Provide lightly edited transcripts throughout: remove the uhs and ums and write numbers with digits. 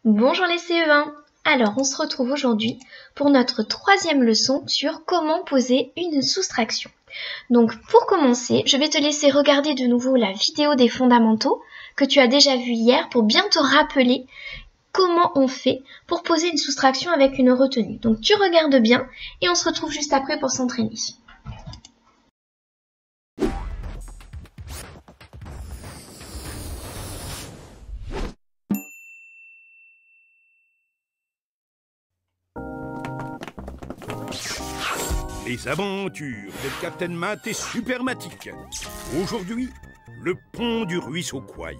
Bonjour les CE1. Alors on se retrouve aujourd'hui pour notre troisième leçon sur comment poser une soustraction. Donc pour commencer, je vais te laisser regarder de nouveau la vidéo des fondamentaux que tu as déjà vue hier pour bien te rappeler comment on fait pour poser une soustraction avec une retenue. Donc tu regardes bien et on se retrouve juste après pour s'entraîner. Les aventures de Captain Matt et Supermatic. Aujourd'hui, le pont du ruisseau Kouaï.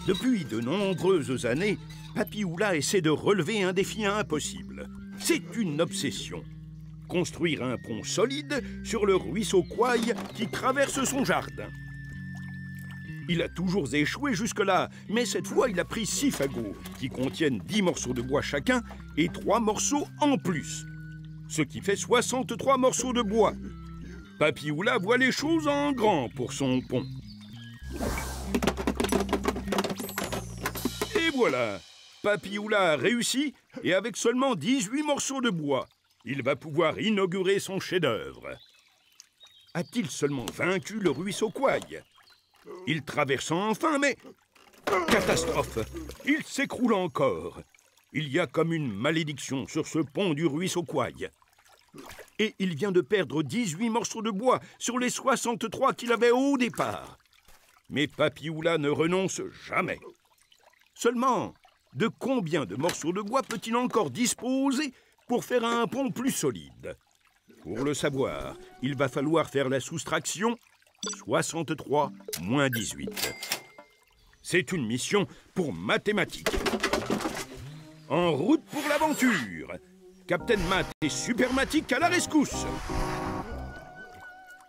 Depuis de nombreuses années, Papy Oula essaie de relever un défi impossible. C'est une obsession. Construire un pont solide sur le ruisseau Kouaï qui traverse son jardin. Il a toujours échoué jusque-là, mais cette fois, il a pris 6 fagots qui contiennent 10 morceaux de bois chacun et 3 morceaux en plus. Ce qui fait 63 morceaux de bois. Papy Oula voit les choses en grand pour son pont. Et voilà, Papy Oula a réussi et avec seulement 18 morceaux de bois, il va pouvoir inaugurer son chef-d'œuvre. A-t-il seulement vaincu le ruisseau Kouaï? Il traverse enfin, mais... catastrophe! Il s'écroule encore. Il y a comme une malédiction sur ce pont du ruisseau Kouaï. Et il vient de perdre 18 morceaux de bois sur les 63 qu'il avait au départ. Mais Papy Oula ne renonce jamais. Seulement, de combien de morceaux de bois peut-il encore disposer pour faire un pont plus solide? Pour le savoir, il va falloir faire la soustraction 63 moins 18. C'est une mission pour mathématiques. En route pour l'aventure. Captain Matt et Supermatic à la rescousse.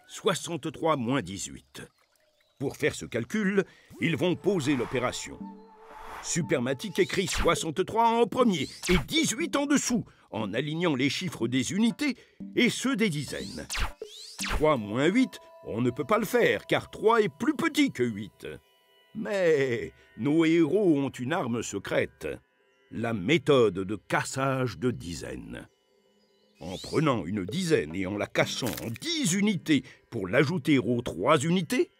63 moins 18. Pour faire ce calcul, ils vont poser l'opération. Supermatic écrit 63 en premier et 18 en dessous, en alignant les chiffres des unités et ceux des dizaines. 3 moins 8, on ne peut pas le faire, car 3 est plus petit que 8. Mais nos héros ont une arme secrète. La méthode de cassage de dizaines. En prenant une dizaine et en la cassant en 10 unités pour l'ajouter aux 3 unités,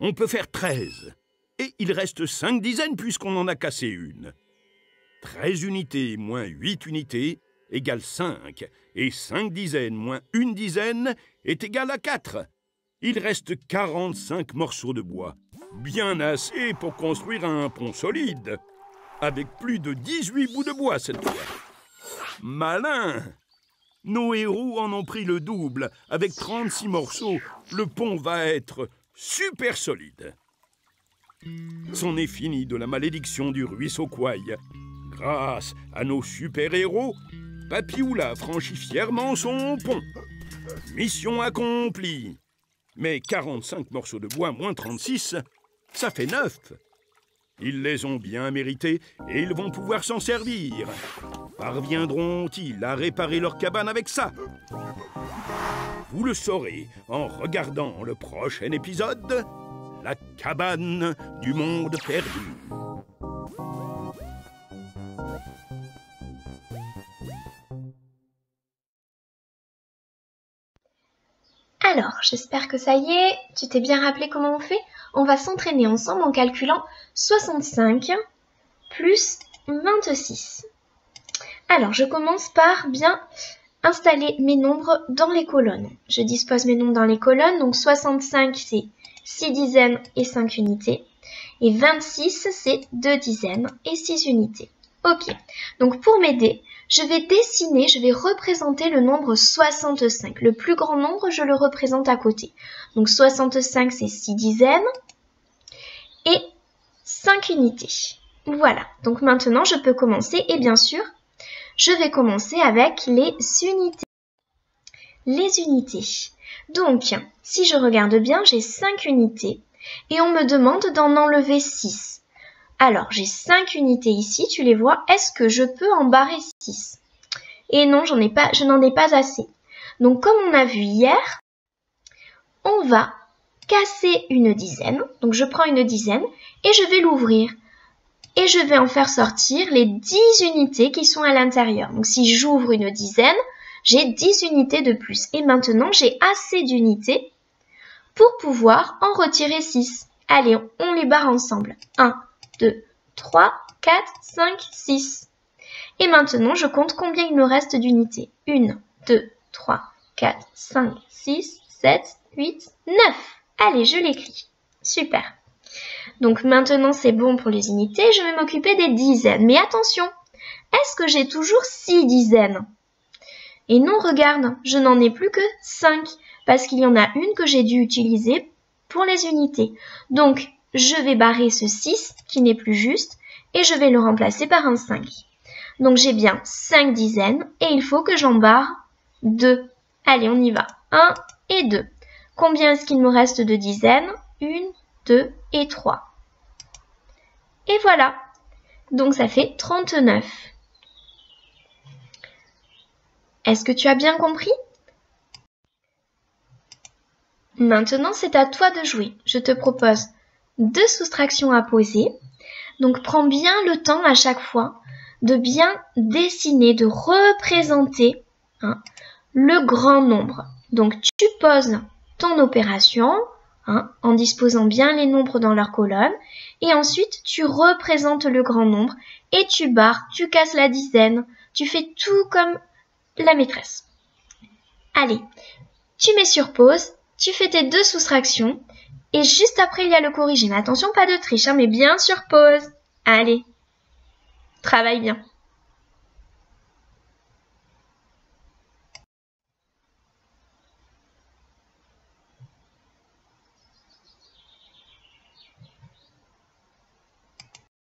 on peut faire 13. Et il reste 5 dizaines puisqu'on en a cassé une. 13 unités moins 8 unités égale 5. Et 5 dizaines moins une dizaine est égal à 4. Il reste 45 morceaux de bois. Bien assez pour construire un pont solide. Avec plus de 18 bouts de bois cette fois. Malin! Nos héros en ont pris le double. Avec 36 morceaux, le pont va être super solide. C'en est fini de la malédiction du ruisseau Kouaï. Grâce à nos super-héros, Papy Oula franchit fièrement son pont. Mission accomplie. Mais 45 morceaux de bois moins 36, ça fait 9. Ils les ont bien mérités et ils vont pouvoir s'en servir. Parviendront-ils à réparer leur cabane avec ça? Vous le saurez en regardant le prochain épisode, La cabane du monde perdu. Alors, j'espère que ça y est, tu t'es bien rappelé comment on fait? On va s'entraîner ensemble en calculant 65 plus 26. Alors, je commence par bien installer mes nombres dans les colonnes. Je dispose mes nombres dans les colonnes, donc 65 c'est 6 dizaines et 5 unités. Et 26 c'est 2 dizaines et 6 unités. Ok, donc pour m'aider, je vais représenter le nombre 65. Le plus grand nombre, je le représente à côté. Donc 65, c'est 6 dizaines et 5 unités. Voilà, donc maintenant, je peux commencer. Et bien sûr, je vais commencer avec les unités. Les unités. Donc, si je regarde bien, j'ai 5 unités et on me demande d'en enlever 6. Alors, j'ai 5 unités ici, tu les vois. Est-ce que je peux en barrer 6? Et non, je n'en ai pas assez. Donc, comme on a vu hier, on va casser une dizaine. Donc, je prends une dizaine et je vais l'ouvrir. et je vais en faire sortir les 10 unités qui sont à l'intérieur. Donc si j'ouvre une dizaine, j'ai 10 unités de plus. Et maintenant, j'ai assez d'unités pour pouvoir en retirer 6. Allez, on les barre ensemble. 1, 2, 3, 4, 5, 6. Et maintenant, je compte combien il me reste d'unités. 1, 2, 3, 4, 5, 6, 7, 8, 9. Allez, je l'écris. Super. Donc maintenant, c'est bon pour les unités. Je vais m'occuper des dizaines. Mais attention, est-ce que j'ai toujours 6 dizaines? Et non, regarde, je n'en ai plus que 5. Parce qu'il y en a une que j'ai dû utiliser pour les unités. Donc, je vais barrer ce 6 qui n'est plus juste. Et je vais le remplacer par un 5. Donc, j'ai bien 5 dizaines. Et il faut que j'en barre 2. Allez, on y va. 1 et 2. Combien est-ce qu'il me reste de dizaines? 1, 2 et 3. Et voilà. Donc ça fait 39. Est-ce que tu as bien compris? Maintenant, c'est à toi de jouer. Je te propose 2 soustractions à poser. Donc prends bien le temps à chaque fois de bien dessiner, de représenter le grand nombre. Donc tu poses ton opération en disposant bien les nombres dans leur colonne. Et ensuite, tu représentes le grand nombre et tu barres, tu casses la dizaine. Tu fais tout comme la maîtresse. Allez, tu mets sur pause, tu fais tes 2 soustractions et juste après, il y a le corrigé. Mais attention, pas de triche, mais bien sur pause. Allez, travaille bien.